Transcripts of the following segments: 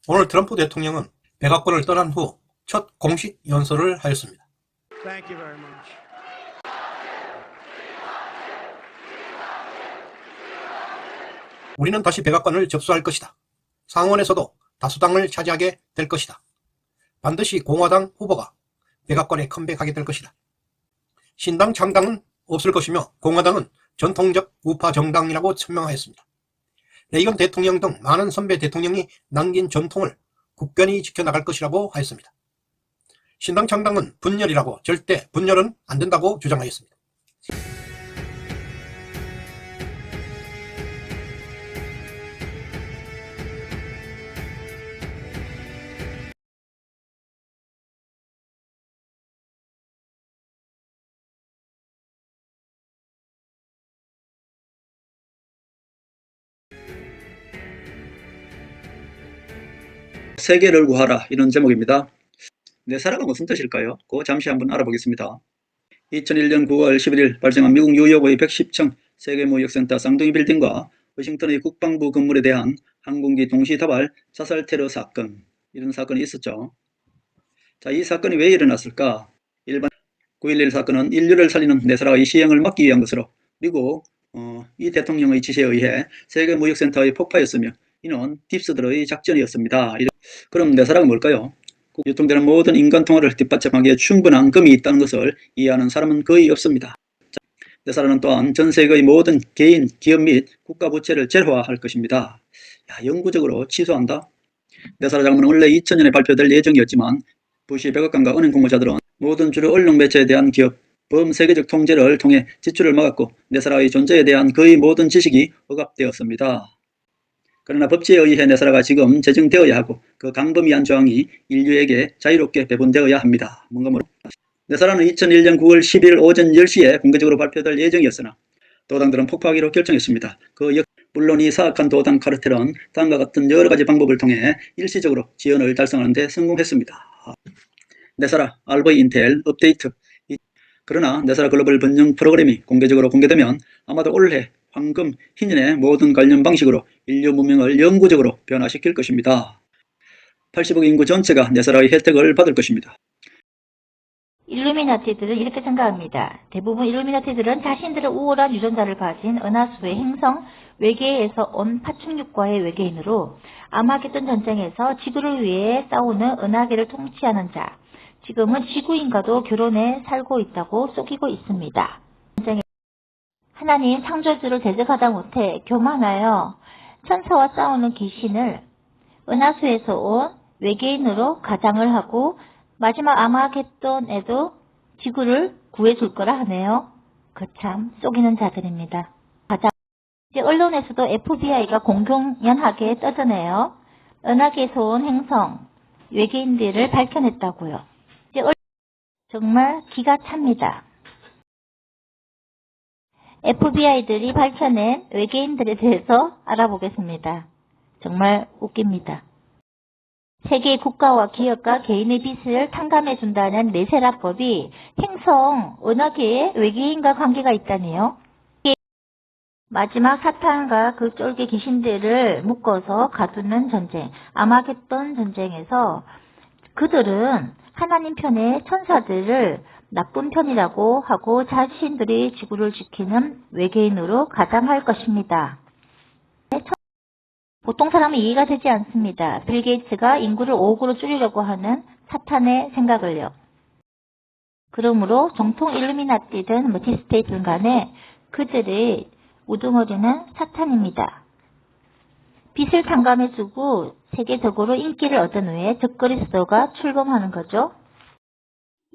오늘 트럼프 대통령은 백악관을 떠난 후 첫 공식 연설을 하였습니다. Thank you very much. 우리는 다시 백악관을 접수할 것이다. 상원에서도 다수당을 차지하게 될 것이다. 반드시 공화당 후보가 백악관에 컴백하게 될 것이다. 신당 창당은 없을 것이며 공화당은 전통적 우파 정당이라고 천명하였습니다. 레이건 대통령 등 많은 선배 대통령이 남긴 전통을 굳건히 지켜나갈 것이라고 하였습니다. 신당 창당은 분열이라고 절대 분열은 안 된다고 주장하였습니다. 세계를 구하라, 이런 제목입니다. 내 사랑은 무슨 뜻일까요? 그거 잠시 한번 알아보겠습니다. 2001년 9월 11일 발생한 미국 뉴욕의 110층 세계무역센터 쌍둥이 빌딩과 워싱턴의 국방부 건물에 대한 항공기 동시다발 자살 테러 사건, 이런 사건이 있었죠. 자, 이 사건이 왜 일어났을까? 일반 9.11 사건은 인류를 살리는 네사라의 시행을 막기 위한 것으로 미국 이 대통령의 지시에 의해 세계무역센터의 폭파였으며 이는 딥스들의 작전이었습니다. 그럼 네사라가 뭘까요? 유통되는 모든 인간 통화를 뒷받침하기에 충분한 금이 있다는 것을 이해하는 사람은 거의 없습니다. 네사라는 또한 전 세계의 모든 개인, 기업 및 국가 부채를 제로화할 것입니다. 영구적으로 취소한다? 네사라 자금은 원래 2000년에 발표될 예정이었지만 부시 백악관과 은행 공모자들은 모든 주류 언론 매체에 대한 기업, 범세계적 통제를 통해 지출을 막았고 네사라의 존재에 대한 거의 모든 지식이 억압되었습니다. 그러나 법치에 의해 네사라가 지금 제정되어야 하고 그 강범위한 조항이 인류에게 자유롭게 배분되어야 합니다. 네사라는 2001년 9월 10일 오전 10시에 공개적으로 발표될 예정이었으나 도당들은 폭파하기로 결정했습니다. 물론 이 사악한 도당 카르텔은 다음과 같은 여러가지 방법을 통해 일시적으로 지연을 달성하는 데 성공했습니다. 네사라, RV 인텔, 업데이트. 그러나 네사라 글로벌 번영 프로그램이 공개적으로 공개되면 아마도 올해 황금, 희년의 모든 관련 방식으로 인류 문명을 영구적으로 변화시킬 것입니다. 80억 인구 전체가 네사라의 혜택을 받을 것입니다. 일루미나티들은 이렇게 생각합니다. 대부분 일루미나티들은 자신들의 우월한 유전자를 가진 은하수의 행성 외계에서 온 파충류과의 외계인으로 아마겟돈 전쟁에서 지구를 위해 싸우는 은하계를 통치하는 자, 지금은 지구인과도 결혼해 살고 있다고 속이고 있습니다. 하나님 창조주를 대적하다 못해 교만하여 천사와 싸우는 귀신을 은하수에서 온 외계인으로 가장을 하고 마지막 아마겟돈에도 지구를 구해줄 거라 하네요. 거참 속이는 자들입니다. 이제 언론에서도 FBI가 공공연하게 떠드네요. 은하계에서 온 행성 외계인들을 밝혀냈다고요. 이제 정말 기가 찹니다. FBI들이 밝혀낸 외계인들에 대해서 알아보겠습니다. 정말 웃깁니다. 세계 국가와 기업과 개인의 빚을 탕감해준다는 네세라법이 행성 은하계의 외계인과 관계가 있다네요. 마지막 사탄과 그 쫄개 귀신들을 묶어서 가두는 전쟁, 아마겟돈 전쟁에서 그들은 하나님 편의 천사들을 나쁜 편이라고 하고 자신들이 지구를 지키는 외계인으로 가장할 것입니다. 보통 사람은 이해가 되지 않습니다. 빌 게이츠가 인구를 5억으로 줄이려고 하는 사탄의 생각을요. 그러므로 정통 일루미나티든 디스테이트든 간에 그들의 우두머리는 사탄입니다. 빚을 탕감해주고 세계적으로 인기를 얻은 후에 적그리스도가 출범하는 거죠.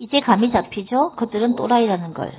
이제 감이 잡히죠? 그들은 또라이라는 걸.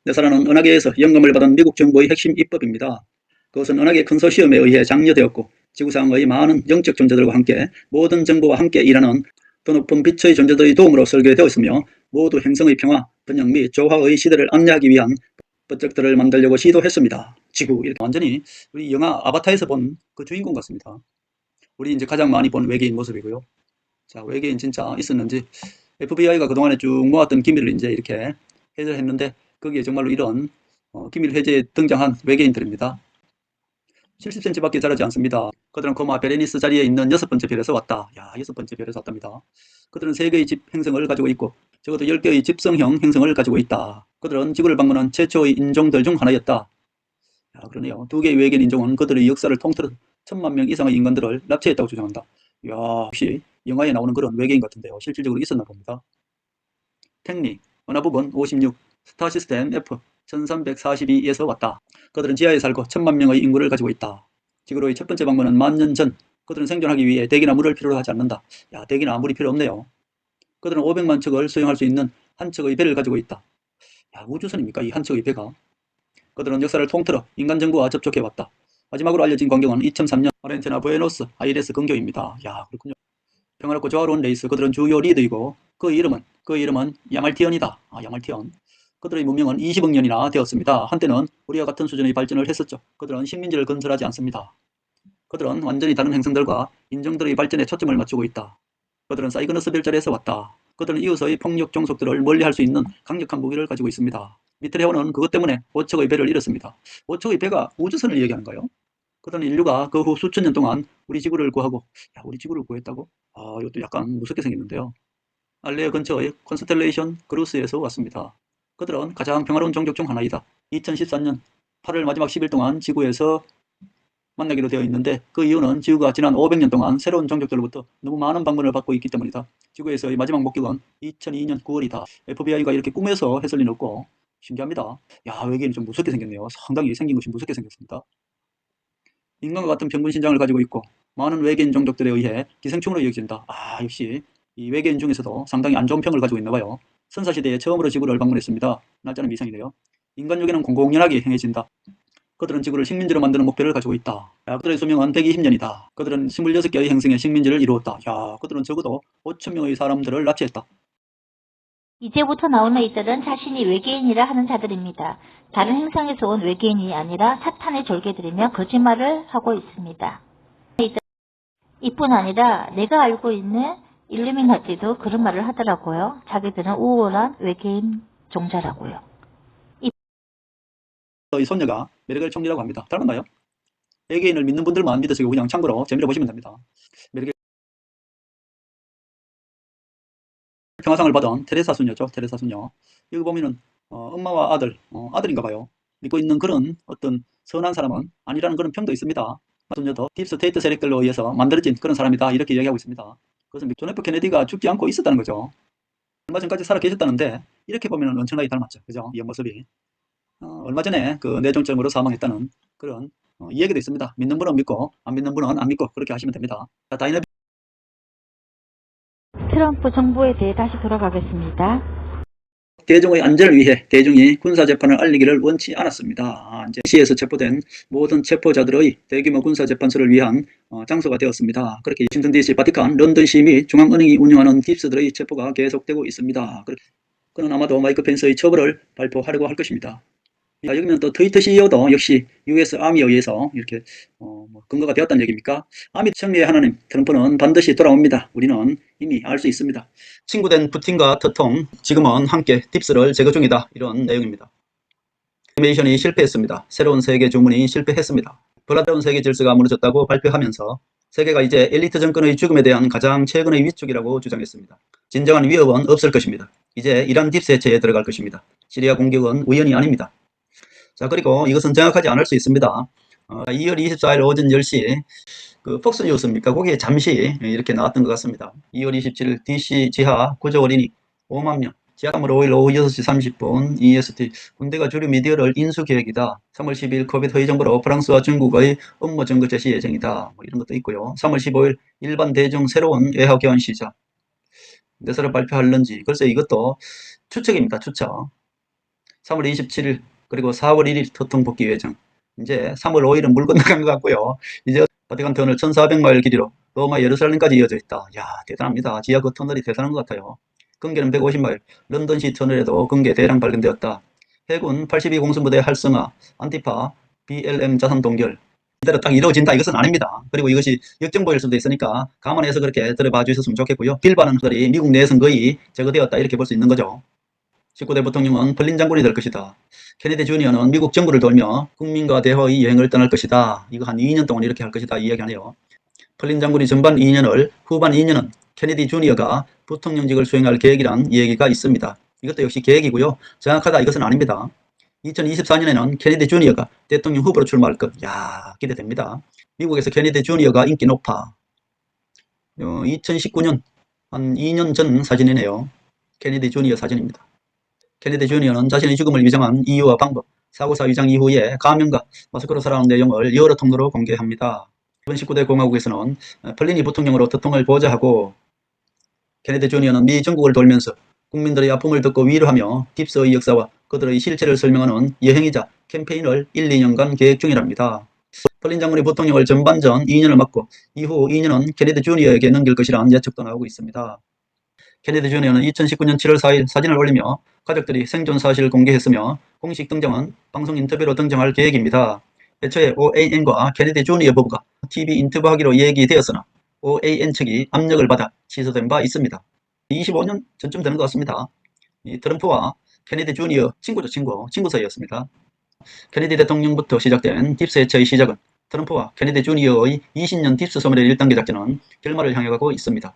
네사라는 은하계에서 영감을 받은 미국 정부의 핵심 입법입니다. 그것은 은하계 컨소시엄에 의해 장려되었고 지구상의 많은 영적 존재들과 함께 모든 정보와 함께 일하는 더 높은 빛의 존재들의 도움으로 설계되어 있으며 모두 행성의 평화, 번영 및 조화의 시대를 안내하기 위한 법적들을 만들려고 시도했습니다. 지구, 이렇게 완전히 우리 영화 아바타에서 본 그 주인공 같습니다. 우리 이제 가장 많이 본 외계인 모습이고요. 자, 외계인 진짜 있었는지 FBI가 그동안에 쭉 모았던 기밀을 이제 이렇게 해설했는데 거기에 정말로 이런 기밀 해제에 등장한 외계인들입니다. 70cm밖에 자라지 않습니다. 그들은 고마 베레니스 자리에 있는 6번째 별에서 왔다. 야, 6번째 별에서 왔답니다. 그들은 3개의 집 행성을 가지고 있고 적어도 10개의 집성형 행성을 가지고 있다. 그들은 지구를 방문한 최초의 인종들 중 하나였다. 야, 그러네요. 2개의 외계인 인종은 그들의 역사를 통틀어 1000만 명 이상의 인간들을 납치했다고 주장한다. 야, 혹시 영화에 나오는 그런 외계인 같은데요. 실질적으로 있었나 봅니다. 택리, 은하부분 56, 스타 시스템 F 1342에서 왔다. 그들은 지하에 살고 1000만 명의 인구를 가지고 있다. 지구로의 첫 번째 방문은 10,000년 전. 그들은 생존하기 위해 대기나 물을 필요로 하지 않는다. 야, 대기나 물이 필요 없네요. 그들은 500만 척을 수용할 수 있는 한 척의 배를 가지고 있다. 야, 우주선입니까? 이 한 척의 배가. 그들은 역사를 통틀어 인간 정부와 접촉해왔다. 마지막으로 알려진 광경은 2003년 아르헨티나 부에노스 아이레스 근교입니다. 야, 그렇군요. 평화롭고 조화로운 레이스. 그들은 주요 리드이고 그 이름은 야말티언이다. 아, 야말티언. 그들의 문명은 20억 년이나 되었습니다. 한때는 우리와 같은 수준의 발전을 했었죠. 그들은 식민지를 건설하지 않습니다. 그들은 완전히 다른 행성들과 인종들의 발전에 초점을 맞추고 있다. 그들은 사이그너스 별자리에서 왔다. 그들은 이웃의 폭력 종속들을 멀리할 수 있는 강력한 무기를 가지고 있습니다. 미트레오는 그것 때문에 5척의 배를 잃었습니다. 5척의 배가 우주선을 얘기하는가요? 그들은 인류가 그 후 수천 년 동안 우리 지구를 구하고, 야, 우리 지구를 구했다고? 아, 이것도 약간 무섭게 생겼는데요. 알레어 근처의 컨스텔레이션 그루스에서 왔습니다. 그들은 가장 평화로운 종족 중 하나이다. 2013년 8월 마지막 10일 동안 지구에서 만나기로 되어 있는데 그 이유는 지구가 지난 500년 동안 새로운 종족들로부터 너무 많은 방문을 받고 있기 때문이다. 지구에서의 마지막 목격은 2002년 9월이다. FBI가 이렇게 꿈에서 해설 리 없고 신기합니다. 야, 외계인이 좀 무섭게 생겼네요. 상당히 생긴 것이 무섭게 생겼습니다. 인간과 같은 평균 신장을 가지고 있고 많은 외계인 종족들에 의해 기생충으로 여겨진다. 아, 역시 이 외계인 중에서도 상당히 안 좋은 평을 가지고 있나 봐요. 선사시대에 처음으로 지구를 방문했습니다. 날짜는 미상이네요. 인간에게는 공공연하게 행해진다. 그들은 지구를 식민지로 만드는 목표를 가지고 있다. 야, 그들의 수명은 120년이다. 그들은 26개의 행성의 식민지를 이루었다. 야, 그들은 적어도 5,000명의 사람들을 납치했다. 이제부터 나오는 이들은 자신이 외계인이라 하는 자들입니다. 다른 행성에서 온 외계인이 아니라 사탄의 졸개들이며 거짓말을 하고 있습니다. 이뿐 아니라 내가 알고 있는 일루미나티도 그런 말을 하더라고요. 자기들은 우월한 외계인 종자라고요. 이 손녀가 메르겔 총리라고 합니다. 닮았나요? 외계인을 믿는 분들만 믿으시고 그냥 참고로 재미로 보시면 됩니다. 메르겔 평화상을 받은 테레사 수녀죠. 테레사 수녀. 여기 보면은 엄마와 아들, 아들인가 봐요. 믿고 있는 그런 어떤 선한 사람은 아니라는 그런 평도 있습니다. 수녀도 딥스테이트 세력들로 의해서 만들어진 그런 사람이다. 이렇게 이야기하고 있습니다. 그것은 존 F 케네디가 죽지 않고 있었다는 거죠. 얼마 전까지 살아 계셨다는데 이렇게 보면 엄청나게 닮았죠. 그죠? 이 옆모습이. 얼마 전에 그 뇌종점으로 사망했다는 그런 이야기도 있습니다. 믿는 분은 믿고 안 믿는 분은 안 믿고 그렇게 하시면 됩니다. 자, 트럼프 정부에 대해 다시 돌아가겠습니다. 대중의 안전을 위해 대중이 군사재판을 알리기를 원치 않았습니다. 이제 시에서 체포된 모든 체포자들의 대규모 군사재판소를 위한 장소가 되었습니다. 그렇게 워싱턴 DC, 바티칸, 런던시 및 중앙은행이 운영하는 딥스들의 체포가 계속되고 있습니다. 그는 아마도 마이크 펜스의 처벌을 발표하려고 할 것입니다. 자, 여기는 또 트위터 CEO도 역시 US 아미에 의해서 이렇게 근거가 되었다는 얘기입니까? 아미 승리의 하나님, 트럼프는 반드시 돌아옵니다. 우리는 이미 알 수 있습니다. 친구된 푸틴과 터통, 지금은 함께 딥스를 제거 중이다. 이런 내용입니다. 애니메이션이 실패했습니다. 새로운 세계 주문이 실패했습니다. 불안정한 세계 질서가 무너졌다고 발표하면서 세계가 이제 엘리트 정권의 죽음에 대한 가장 최근의 위축이라고 주장했습니다. 진정한 위협은 없을 것입니다. 이제 이란 딥스 해체에 들어갈 것입니다. 시리아 공격은 우연이 아닙니다. 자, 그리고 이것은 정확하지 않을 수 있습니다. 2월 24일 오전 10시 그 폭스뉴스입니까? 거기에 잠시 이렇게 나왔던 것 같습니다. 2월 27일 DC 지하 구조 어린이 5만 명. 지하kam으로 5일 오후 6시 30분 EST 군대가 주류 미디어를 인수 계획이다. 3월 12일 코비드 회의 정보로 프랑스와 중국의 업무 증거 제시 예정이다. 이런 것도 있고요. 3월 15일 일반 대중 새로운 외화 교환 시작. 내서를 발표할런지 글쎄 이것도 추측입니다. 추측. 3월 27일 그리고 4월 1일 토통 복귀 예정. 이제 3월 5일은 물 건너간 것 같고요. 이제 바티칸 터널 1400마일 길이로 로마 예루살렘까지 이어져 있다. 야, 대단합니다. 지하 그 터널이 대단한 것 같아요. 근계는 150마일. 런던시 터널에도 근계 대량 발견되었다. 해군 82 공수부대 활성화, 안티파, BLM 자산 동결. 이대로 딱 이루어진다 이것은 아닙니다. 그리고 이것이 역정보일 수도 있으니까 감안해서 그렇게 들어봐 주셨으면 좋겠고요. 빌 반응들이 미국 내에서는 거의 제거되었다 이렇게 볼 수 있는 거죠. 19대 부통령은 펄린 장군이 될 것이다. 케네디 주니어는 미국 정부를 돌며 국민과 대화의 여행을 떠날 것이다. 이거 한 2년 동안 이렇게 할 것이다 이야기하네요. 펄린 장군이 전반 2년을 후반 2년은 케네디 주니어가 부통령직을 수행할 계획이란 얘기가 있습니다. 이것도 역시 계획이고요. 정확하다 이것은 아닙니다. 2024년에는 케네디 주니어가 대통령 후보로 출마할 것. 야, 기대됩니다. 미국에서 케네디 주니어가 인기 높아. 2019년 한 2년 전 사진이네요. 케네디 주니어 사진입니다. 케네디 주니어는 자신의 죽음을 위장한 이유와 방법, 사고사 위장 이후에 가면과 마스크로 살아온 내용을 여러 통로로 공개합니다. 이번 19대 공화국에서는 펄린이 부통령으로 대통령을 보좌하고 케네디 주니어는 미 전국을 돌면서 국민들의 아픔을 듣고 위로하며 딥스의 역사와 그들의 실체를 설명하는 여행이자 캠페인을 1, 2년간 계획 중이랍니다. 펄린 장군이 부통령을 전반전 2년을 맡고 이후 2년은 케네디 주니어에게 넘길 것이라는 예측도 나오고 있습니다. 케네디 주니어는 2019년 7월 4일 사진을 올리며 가족들이 생존 사실을 공개했으며 공식 등장은 방송 인터뷰로 등장할 계획입니다. 애초에 OAN과 케네디 주니어 부부가 TV 인터뷰하기로 얘기되었으나 OAN 측이 압력을 받아 취소된 바 있습니다. 25년 전쯤 되는 것 같습니다. 트럼프와 케네디 주니어 친구 사이였습니다. 케네디 대통령부터 시작된 딥스 해체의 시작은 트럼프와 케네디 주니어의 20년 딥스 소멸의 1단계 작전은 결말을 향해 가고 있습니다.